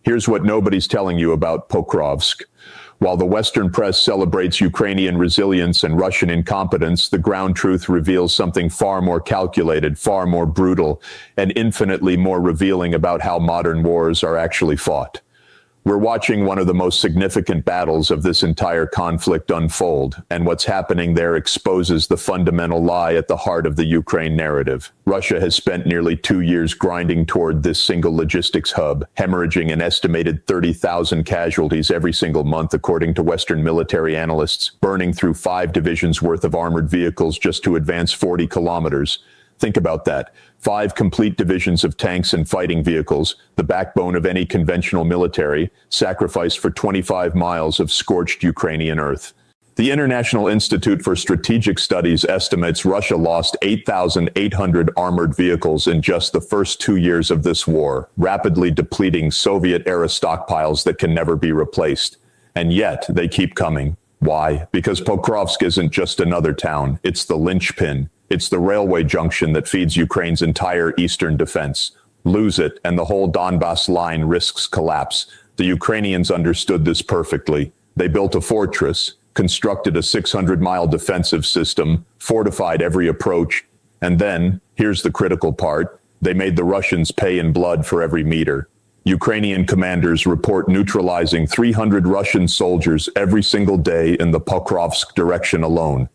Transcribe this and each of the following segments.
Here's what nobody's telling you about Pokrovsk. While the Western press celebrates Ukrainian resilience and Russian incompetence, the ground truth reveals something far more calculated, far more brutal, and infinitely more revealing about how modern wars are actually fought. We're watching one of the most significant battles of this entire conflict unfold, and what's happening there exposes the fundamental lie at the heart of the Ukraine narrative. Russia has spent nearly 2 years grinding toward this single logistics hub, hemorrhaging an estimated 30,000 casualties every single month, according to Western military analysts, burning through 5 divisions worth of armored vehicles just to advance 40 kilometers. Think about that. 5 complete divisions of tanks and fighting vehicles, the backbone of any conventional military, sacrificed for 25 miles of scorched Ukrainian earth. The International Institute for Strategic Studies estimates Russia lost 8,800 armored vehicles in just the first 2 years of this war, rapidly depleting Soviet-era stockpiles that can never be replaced. And yet, they keep coming. Why? Because Pokrovsk isn't just another town, it's the linchpin. It's the railway junction that feeds Ukraine's entire eastern defense. Lose it, and the whole Donbas line risks collapse. The Ukrainians understood this perfectly. They built a fortress, constructed a 600-mile defensive system, fortified every approach, and then, here's the critical part, they made the Russians pay in blood for every meter. Ukrainian commanders report neutralizing 300 Russian soldiers every single day in the Pokrovsk direction alone.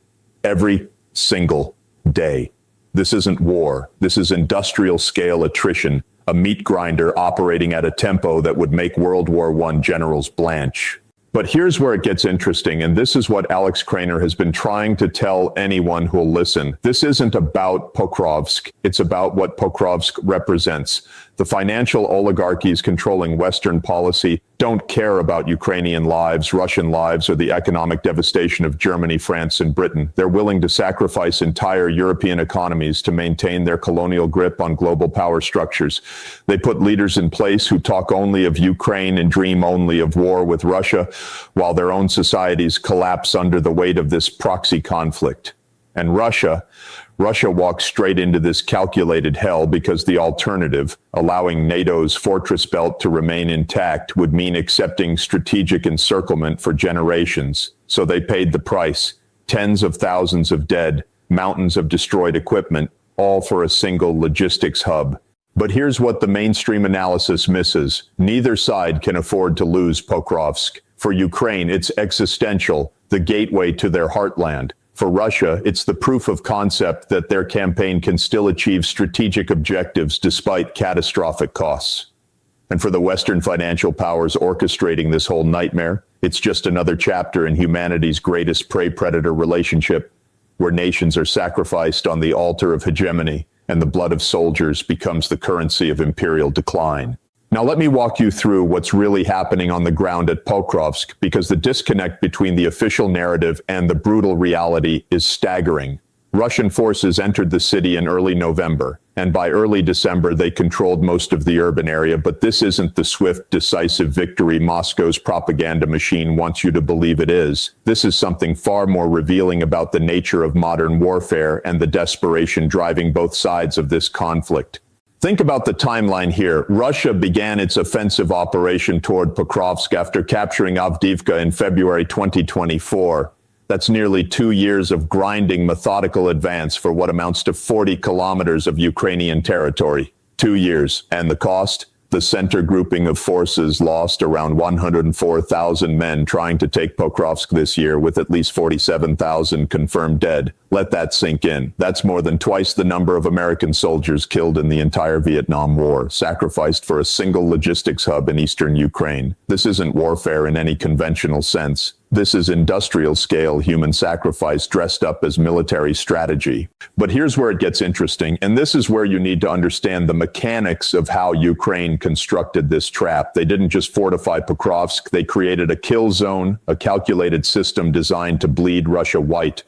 Every single day. This isn't war. This is industrial-scale attrition, a meat grinder operating at a tempo that would make World War I generals blanch. But here's where it gets interesting, and this is what Alex Krainer has been trying to tell anyone who'll listen. This isn't about Pokrovsk. It's about what Pokrovsk represents. The financial oligarchies controlling Western policy don't care about Ukrainian lives, Russian lives, or the economic devastation of Germany, France, and Britain. They're willing to sacrifice entire European economies to maintain their colonial grip on global power structures. They put leaders in place who talk only of Ukraine and dream only of war with Russia, while their own societies collapse under the weight of this proxy conflict. And Russia walks straight into this calculated hell because the alternative, allowing NATO's fortress belt to remain intact, would mean accepting strategic encirclement for generations. So they paid the price. Tens of thousands of dead, mountains of destroyed equipment, all for a single logistics hub. But here's what the mainstream analysis misses. Neither side can afford to lose Pokrovsk. For Ukraine, it's existential, the gateway to their heartland. For Russia, it's the proof of concept that their campaign can still achieve strategic objectives despite catastrophic costs. And for the Western financial powers orchestrating this whole nightmare, it's just another chapter in humanity's greatest prey-predator relationship, where nations are sacrificed on the altar of hegemony, and the blood of soldiers becomes the currency of imperial decline. Now let me walk you through what's really happening on the ground at Pokrovsk, because the disconnect between the official narrative and the brutal reality is staggering. Russian forces entered the city in early November, and by early December they controlled most of the urban area, but this isn't the swift, decisive victory Moscow's propaganda machine wants you to believe it is. This is something far more revealing about the nature of modern warfare and the desperation driving both sides of this conflict. Think about the timeline here. Russia began its offensive operation toward Pokrovsk after capturing Avdiivka in February 2024. That's nearly 2 years of grinding, methodical advance for what amounts to 40 kilometers of Ukrainian territory. 2 years. And the cost? The center grouping of forces lost around 104,000 men trying to take Pokrovsk this year, with at least 47,000 confirmed dead. Let that sink in. That's more than twice the number of American soldiers killed in the entire Vietnam War, sacrificed for a single logistics hub in eastern Ukraine. This isn't warfare in any conventional sense. This is industrial-scale human sacrifice dressed up as military strategy. But here's where it gets interesting, and this is where you need to understand the mechanics of how Ukraine constructed this trap. They didn't just fortify Pokrovsk, they created a kill zone, a calculated system designed to bleed Russia white.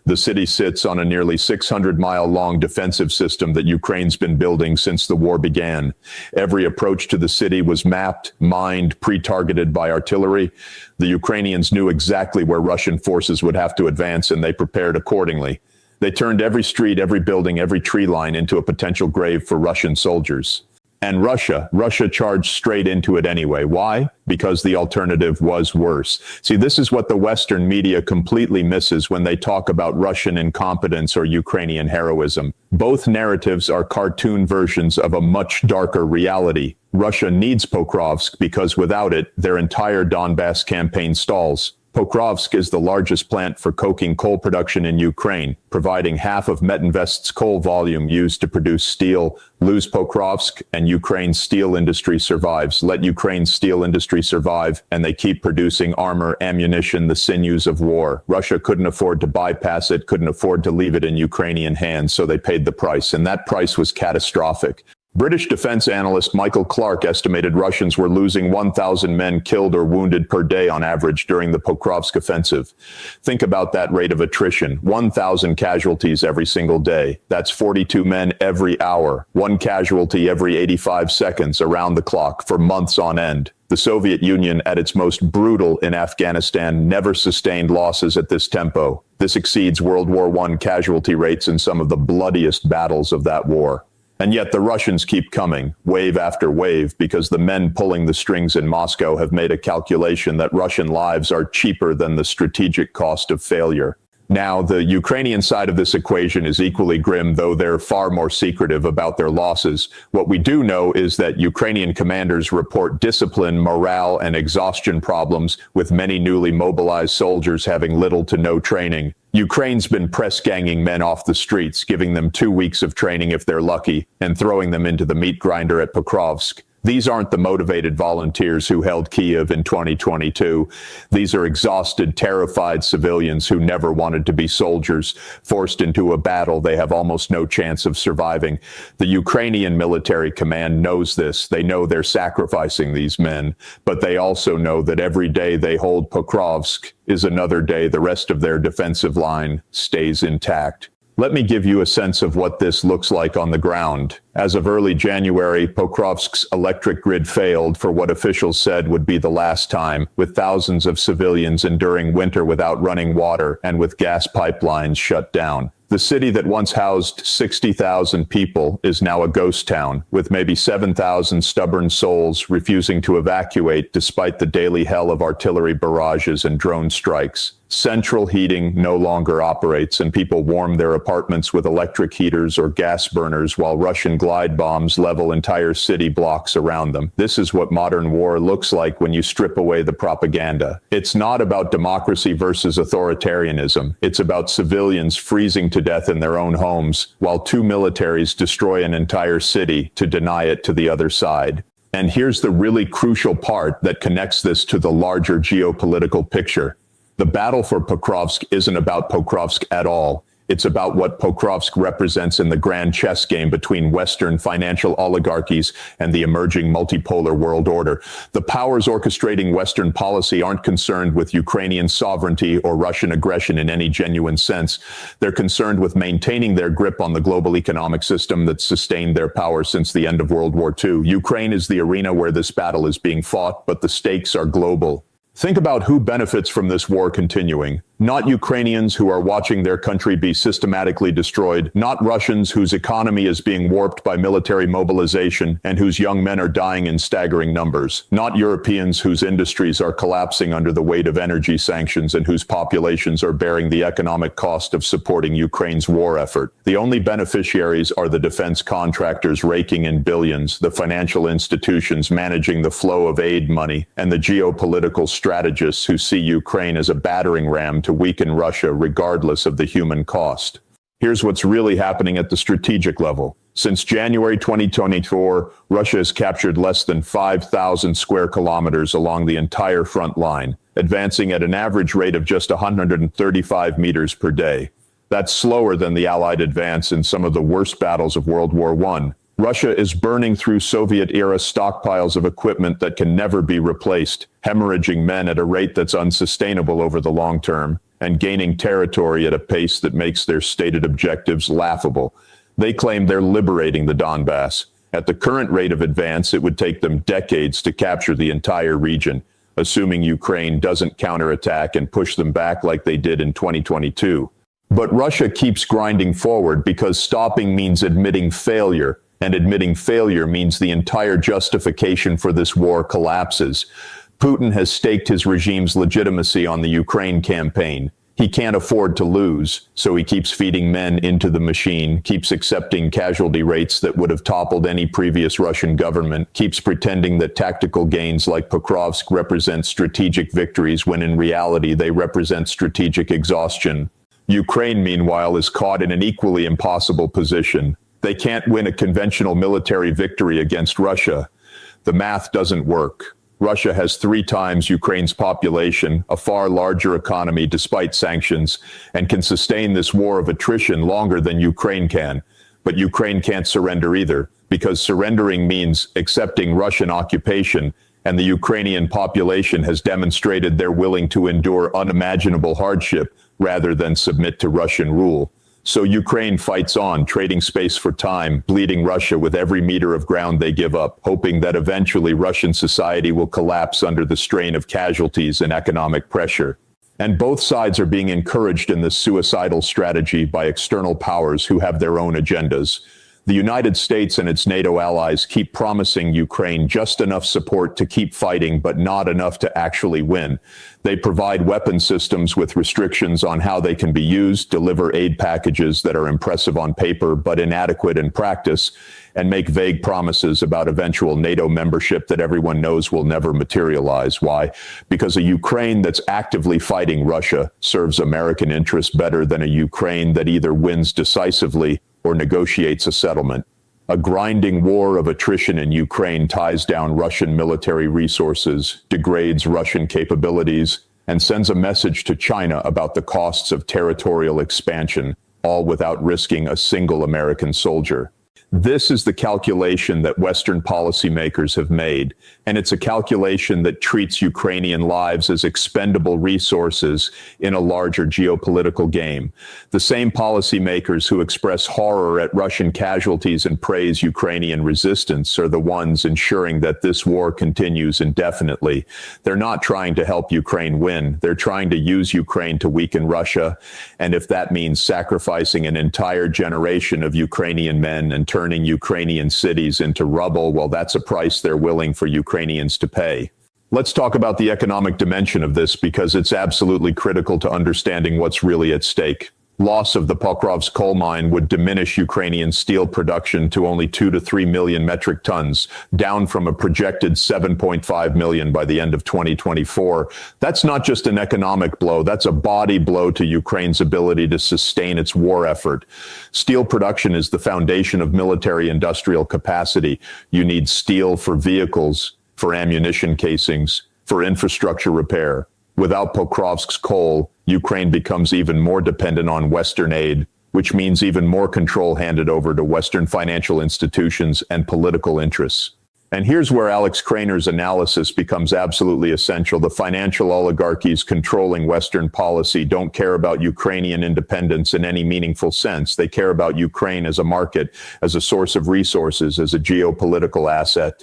The city sits on a nearly 600-mile-long defensive system that Ukraine's been building since the war began. Every approach to the city was mapped, mined, pre-targeted by artillery. The Ukrainians knew exactly where Russian forces would have to advance, and they prepared accordingly. They turned every street, every building, every tree line into a potential grave for Russian soldiers. And Russia charged straight into it anyway. Why? Because the alternative was worse. See, this is what the Western media completely misses when they talk about Russian incompetence or Ukrainian heroism. Both narratives are cartoon versions of a much darker reality. Russia needs Pokrovsk because without it, their entire Donbass campaign stalls. Pokrovsk is the largest plant for coking coal production in Ukraine, providing half of Metinvest's coal volume used to produce steel. Lose Pokrovsk, and Ukraine's steel industry survives. Let Ukraine's steel industry survive, and they keep producing armor, ammunition, the sinews of war. Russia couldn't afford to bypass it, couldn't afford to leave it in Ukrainian hands, so they paid the price, and that price was catastrophic. British defense analyst Michael Clark estimated Russians were losing 1,000 men killed or wounded per day on average during the Pokrovsk offensive. Think about that rate of attrition. 1,000 casualties every single day. That's 42 men every hour. One casualty every 85 seconds around the clock for months on end. The Soviet Union, at its most brutal in Afghanistan, never sustained losses at this tempo. This exceeds World War I casualty rates in some of the bloodiest battles of that war. And yet the Russians keep coming, wave after wave, because the men pulling the strings in Moscow have made a calculation that Russian lives are cheaper than the strategic cost of failure. Now, the Ukrainian side of this equation is equally grim, though they're far more secretive about their losses. What we do know is that Ukrainian commanders report discipline, morale, and exhaustion problems, with many newly mobilized soldiers having little to no training. Ukraine's been press-ganging men off the streets, giving them 2 weeks of training if they're lucky, and throwing them into the meat grinder at Pokrovsk. These aren't the motivated volunteers who held Kyiv in 2022. These are exhausted, terrified civilians who never wanted to be soldiers, forced into a battle they have almost no chance of surviving. The Ukrainian military command knows this. They know they're sacrificing these men, but they also know that every day they hold Pokrovsk is another day the rest of their defensive line stays intact. Let me give you a sense of what this looks like on the ground. As of early January, Pokrovsk's electric grid failed for what officials said would be the last time, with thousands of civilians enduring winter without running water and with gas pipelines shut down. The city that once housed 60,000 people is now a ghost town, with maybe 7,000 stubborn souls refusing to evacuate despite the daily hell of artillery barrages and drone strikes. Central heating no longer operates, and people warm their apartments with electric heaters or gas burners while Russian glide bombs level entire city blocks around them. This is what modern war looks like when you strip away the propaganda. It's not about democracy versus authoritarianism. It's about civilians freezing to death in their own homes, while two militaries destroy an entire city to deny it to the other side. And here's the really crucial part that connects this to the larger geopolitical picture. The battle for Pokrovsk isn't about Pokrovsk at all. It's about what Pokrovsk represents in the grand chess game between Western financial oligarchies and the emerging multipolar world order. The powers orchestrating Western policy aren't concerned with Ukrainian sovereignty or Russian aggression in any genuine sense. They're concerned with maintaining their grip on the global economic system that's sustained their power since the end of World War II. Ukraine is the arena where this battle is being fought, but the stakes are global. Think about who benefits from this war continuing. Not Ukrainians who are watching their country be systematically destroyed, not Russians whose economy is being warped by military mobilization and whose young men are dying in staggering numbers, not Europeans whose industries are collapsing under the weight of energy sanctions and whose populations are bearing the economic cost of supporting Ukraine's war effort. The only beneficiaries are the defense contractors raking in billions, the financial institutions managing the flow of aid money, and the geopolitical strategists who see Ukraine as a battering ram to weaken Russia regardless of the human cost. Here's what's really happening at the strategic level. Since January 2024, Russia has captured less than 5,000 square kilometers along the entire front line, advancing at an average rate of just 135 meters per day. That's slower than the Allied advance in some of the worst battles of World War I. Russia is burning through Soviet-era stockpiles of equipment that can never be replaced, hemorrhaging men at a rate that's unsustainable over the long term, and gaining territory at a pace that makes their stated objectives laughable. They claim they're liberating the Donbass. At the current rate of advance, it would take them decades to capture the entire region, assuming Ukraine doesn't counterattack and push them back like they did in 2022. But Russia keeps grinding forward because stopping means admitting failure. And admitting failure means the entire justification for this war collapses. Putin has staked his regime's legitimacy on the Ukraine campaign. He can't afford to lose, so he keeps feeding men into the machine, keeps accepting casualty rates that would have toppled any previous Russian government, keeps pretending that tactical gains like Pocrovsk represent strategic victories when in reality they represent strategic exhaustion. Ukraine, meanwhile, is caught in an equally impossible position. They can't win a conventional military victory against Russia. The math doesn't work. Russia has 3 times Ukraine's population, a far larger economy despite sanctions, and can sustain this war of attrition longer than Ukraine can. But Ukraine can't surrender either, because surrendering means accepting Russian occupation, and the Ukrainian population has demonstrated they're willing to endure unimaginable hardship rather than submit to Russian rule. So Ukraine fights on, trading space for time, bleeding Russia with every meter of ground they give up, hoping that eventually Russian society will collapse under the strain of casualties and economic pressure. And both sides are being encouraged in this suicidal strategy by external powers who have their own agendas. The United States and its NATO allies keep promising Ukraine just enough support to keep fighting, but not enough to actually win. They provide weapon systems with restrictions on how they can be used, deliver aid packages that are impressive on paper but inadequate in practice, and make vague promises about eventual NATO membership that everyone knows will never materialize. Why? Because a Ukraine that's actively fighting Russia serves American interests better than a Ukraine that either wins decisively or negotiates a settlement. A grinding war of attrition in Ukraine ties down Russian military resources, degrades Russian capabilities, and sends a message to China about the costs of territorial expansion, all without risking a single American soldier. This is the calculation that Western policymakers have made, and it's a calculation that treats Ukrainian lives as expendable resources in a larger geopolitical game. The same policymakers who express horror at Russian casualties and praise Ukrainian resistance are the ones ensuring that this war continues indefinitely. They're not trying to help Ukraine win. They're trying to use Ukraine to weaken Russia, and if that means sacrificing an entire generation of Ukrainian men and turning Ukrainian cities into rubble, well, that's a price they're willing for Ukrainians to pay. Let's talk about the economic dimension of this, because it's absolutely critical to understanding what's really at stake. Loss of the Pocrovsk coal mine would diminish Ukrainian steel production to only 2 to 3 million metric tons, down from a projected 7.5 million by the end of 2024. That's not just an economic blow, that's a body blow to Ukraine's ability to sustain its war effort. Steel production is the foundation of military industrial capacity. You need steel for vehicles, for ammunition casings, for infrastructure repair. Without Pokrovsk's coal, Ukraine becomes even more dependent on Western aid, which means even more control handed over to Western financial institutions and political interests. And here's where Alex Krainer's analysis becomes absolutely essential. The financial oligarchies controlling Western policy don't care about Ukrainian independence in any meaningful sense. They care about Ukraine as a market, as a source of resources, as a geopolitical asset.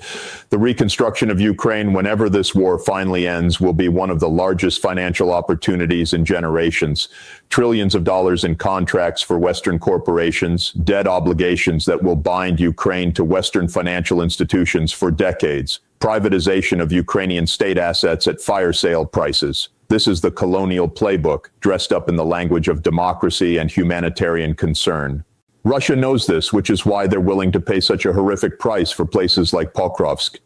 The reconstruction of Ukraine, whenever this war finally ends, will be one of the largest financial opportunities in generations. Trillions of dollars in contracts for Western corporations, debt obligations that will bind Ukraine to Western financial institutions for decades, privatization of Ukrainian state assets at fire sale prices. This is the colonial playbook, dressed up in the language of democracy and humanitarian concern. Russia knows this, which is why they're willing to pay such a horrific price for places like Pokrovsk.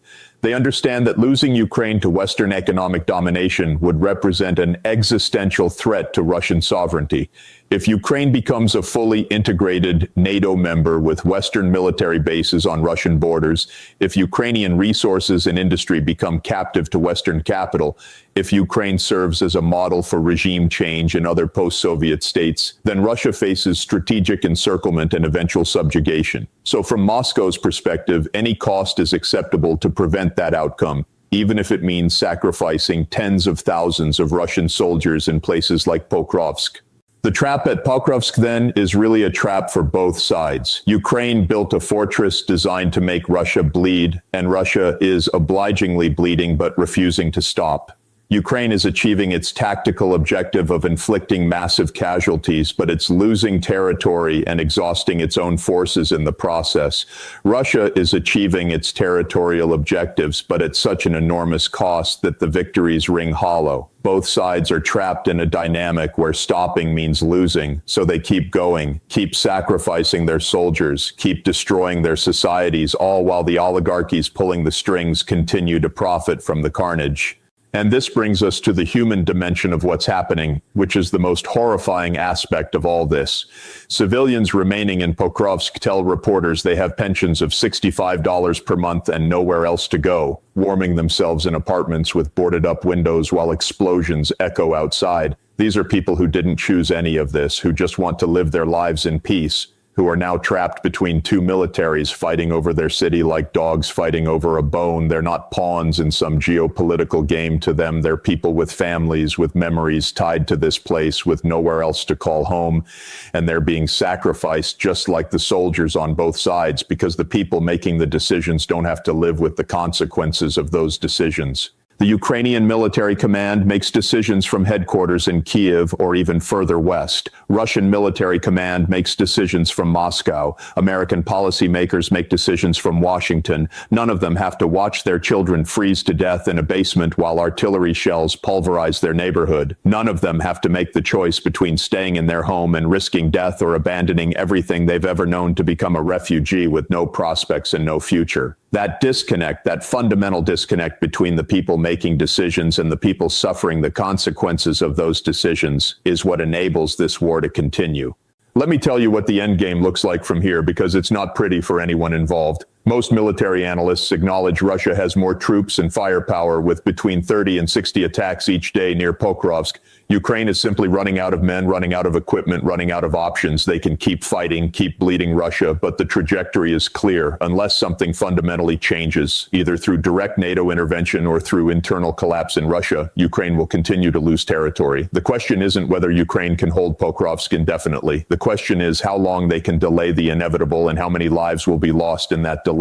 They understand that losing Ukraine to Western economic domination would represent an existential threat to Russian sovereignty. If Ukraine becomes a fully integrated NATO member with Western military bases on Russian borders, if Ukrainian resources and industry become captive to Western capital, if Ukraine serves as a model for regime change in other post-Soviet states, then Russia faces strategic encirclement and eventual subjugation. So from Moscow's perspective, any cost is acceptable to prevent that outcome, even if it means sacrificing tens of thousands of Russian soldiers in places like Pokrovsk. The trap at Pocrovsk, then, is really a trap for both sides. Ukraine built a fortress designed to make Russia bleed, and Russia is obligingly bleeding but refusing to stop. Ukraine is achieving its tactical objective of inflicting massive casualties, but it's losing territory and exhausting its own forces in the process. Russia is achieving its territorial objectives, but at such an enormous cost that the victories ring hollow. Both sides are trapped in a dynamic where stopping means losing, so they keep going, keep sacrificing their soldiers, keep destroying their societies, all while the oligarchies pulling the strings continue to profit from the carnage. And this brings us to the human dimension of what's happening, which is the most horrifying aspect of all this. Civilians remaining in Pocrovsk tell reporters they have pensions of $65 per month and nowhere else to go, warming themselves in apartments with boarded-up windows while explosions echo outside. These are people who didn't choose any of this, who just want to live their lives in peace, who are now trapped between two militaries fighting over their city like dogs fighting over a bone. They're not pawns in some geopolitical game to them. They're people with families, with memories tied to this place, with nowhere else to call home. And they're being sacrificed just like the soldiers on both sides, because the people making the decisions don't have to live with the consequences of those decisions. The Ukrainian military command makes decisions from headquarters in Kiev or even further west. Russian military command makes decisions from Moscow. American policymakers make decisions from Washington. None of them have to watch their children freeze to death in a basement while artillery shells pulverize their neighborhood. None of them have to make the choice between staying in their home and risking death or abandoning everything they've ever known to become a refugee with no prospects and no future. That disconnect, that fundamental disconnect between the people making decisions and the people suffering the consequences of those decisions, is what enables this war to continue. Let me tell you what the end game looks like from here, because it's not pretty for anyone involved. Most military analysts acknowledge Russia has more troops and firepower, with between 30 and 60 attacks each day near Pokrovsk. Ukraine is simply running out of men, running out of equipment, running out of options. They can keep fighting, keep bleeding Russia, but the trajectory is clear. Unless something fundamentally changes, either through direct NATO intervention or through internal collapse in Russia, Ukraine will continue to lose territory. The question isn't whether Ukraine can hold Pokrovsk indefinitely. The question is how long they can delay the inevitable and how many lives will be lost in that delay.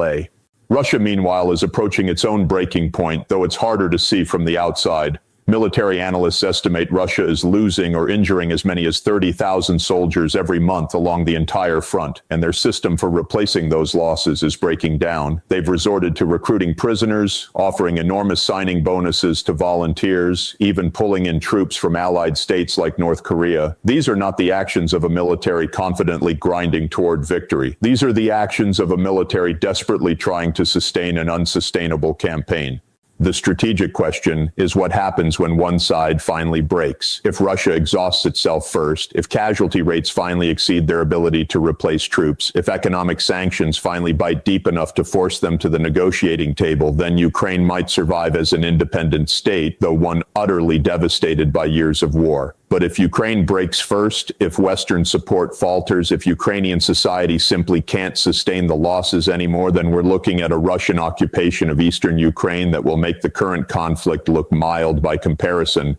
Russia, meanwhile, is approaching its own breaking point, though it's harder to see from the outside. Military analysts estimate Russia is losing or injuring as many as 30,000 soldiers every month along the entire front, and their system for replacing those losses is breaking down. They've resorted to recruiting prisoners, offering enormous signing bonuses to volunteers, even pulling in troops from allied states like North Korea. These are not the actions of a military confidently grinding toward victory. These are the actions of a military desperately trying to sustain an unsustainable campaign. The strategic question is what happens when one side finally breaks. If Russia exhausts itself first, if casualty rates finally exceed their ability to replace troops, if economic sanctions finally bite deep enough to force them to the negotiating table, then Ukraine might survive as an independent state, though one utterly devastated by years of war. But if Ukraine breaks first, if Western support falters, if Ukrainian society simply can't sustain the losses anymore, then we're looking at a Russian occupation of eastern Ukraine that will make the current conflict look mild by comparison.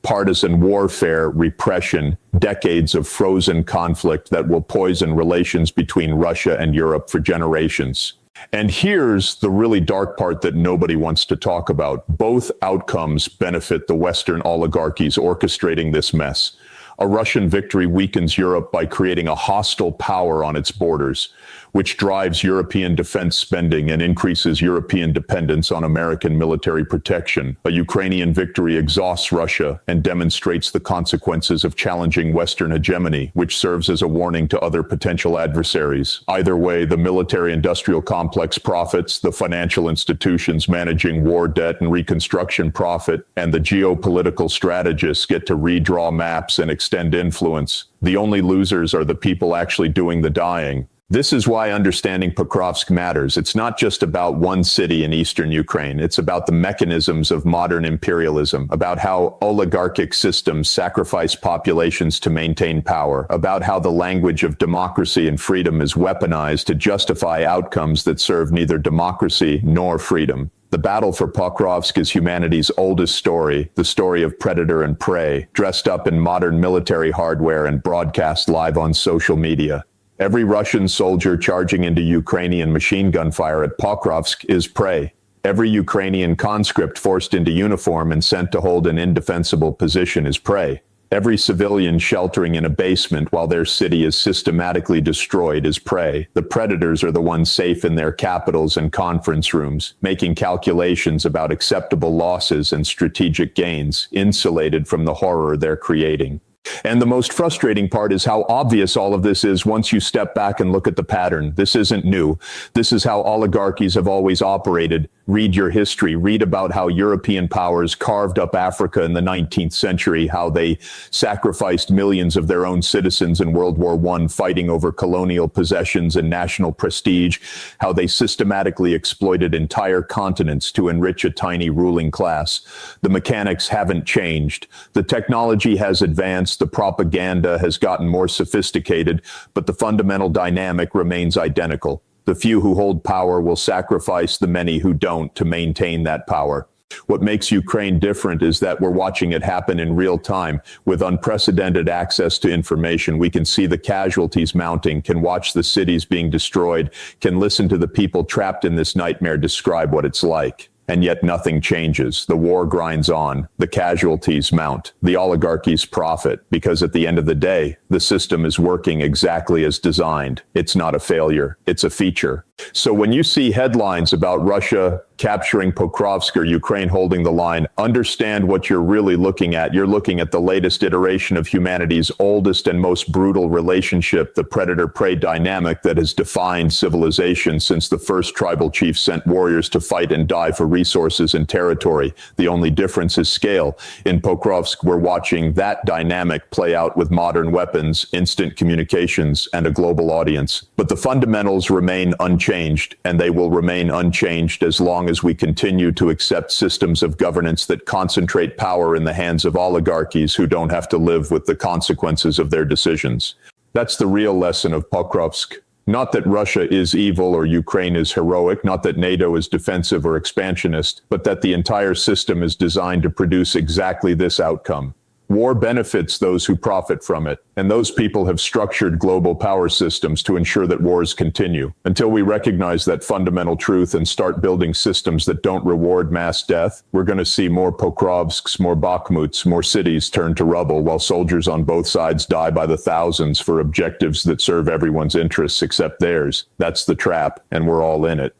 Partisan warfare, repression, decades of frozen conflict that will poison relations between Russia and Europe for generations. And here's the really dark part that nobody wants to talk about. Both outcomes benefit the Western oligarchies orchestrating this mess. A Russian victory weakens Europe by creating a hostile power on its borders, which drives European defense spending and increases European dependence on American military protection. A Ukrainian victory exhausts Russia and demonstrates the consequences of challenging Western hegemony, which serves as a warning to other potential adversaries. Either way, the military-industrial complex profits, the financial institutions managing war debt and reconstruction profit, and the geopolitical strategists get to redraw maps and extend influence. The only losers are the people actually doing the dying. This is why understanding Pokrovsk matters. It's not just about one city in eastern Ukraine. It's about the mechanisms of modern imperialism, about how oligarchic systems sacrifice populations to maintain power, about how the language of democracy and freedom is weaponized to justify outcomes that serve neither democracy nor freedom. The battle for Pokrovsk is humanity's oldest story, the story of predator and prey, dressed up in modern military hardware and broadcast live on social media. Every Russian soldier charging into Ukrainian machine gun fire at Pokrovsk is prey. Every Ukrainian conscript forced into uniform and sent to hold an indefensible position is prey. Every civilian sheltering in a basement while their city is systematically destroyed is prey. The predators are the ones safe in their capitals and conference rooms, making calculations about acceptable losses and strategic gains, insulated from the horror they're creating. And the most frustrating part is how obvious all of this is once you step back and look at the pattern. This isn't new. This is how oligarchies have always operated. Read your history. Read about how European powers carved up Africa in the 19th century, how they sacrificed millions of their own citizens in World War I fighting over colonial possessions and national prestige, how they systematically exploited entire continents to enrich a tiny ruling class. The mechanics haven't changed. The technology has advanced, the propaganda has gotten more sophisticated, but the fundamental dynamic remains identical. The few who hold power will sacrifice the many who don't to maintain that power. What makes Ukraine different is that we're watching it happen in real time. With unprecedented access to information, we can see the casualties mounting, can watch the cities being destroyed, can listen to the people trapped in this nightmare describe what it's like. And yet nothing changes. The war grinds on. The casualties mount. The oligarchies profit because at the end of the day, the system is working exactly as designed. It's not a failure. It's a feature. So when you see headlines about Russia capturing Pocrovsk or Ukraine holding the line, understand what you're really looking at. You're looking at the latest iteration of humanity's oldest and most brutal relationship, the predator-prey dynamic that has defined civilization since the first tribal chiefs sent warriors to fight and die for resources and territory. The only difference is scale. In Pokrovsk, we're watching that dynamic play out with modern weapons, instant communications, and a global audience. But the fundamentals remain unchanged, and they will remain unchanged as long as we continue to accept systems of governance that concentrate power in the hands of oligarchies who don't have to live with the consequences of their decisions. That's the real lesson of Pokrovsk. Not that Russia is evil or Ukraine is heroic, not that NATO is defensive or expansionist, but that the entire system is designed to produce exactly this outcome. War benefits those who profit from it, and those people have structured global power systems to ensure that wars continue. Until we recognize that fundamental truth and start building systems that don't reward mass death, we're going to see more Pokrovsks, more Bakhmuts, more cities turn to rubble, while soldiers on both sides die by the thousands for objectives that serve everyone's interests except theirs. That's the trap, and we're all in it.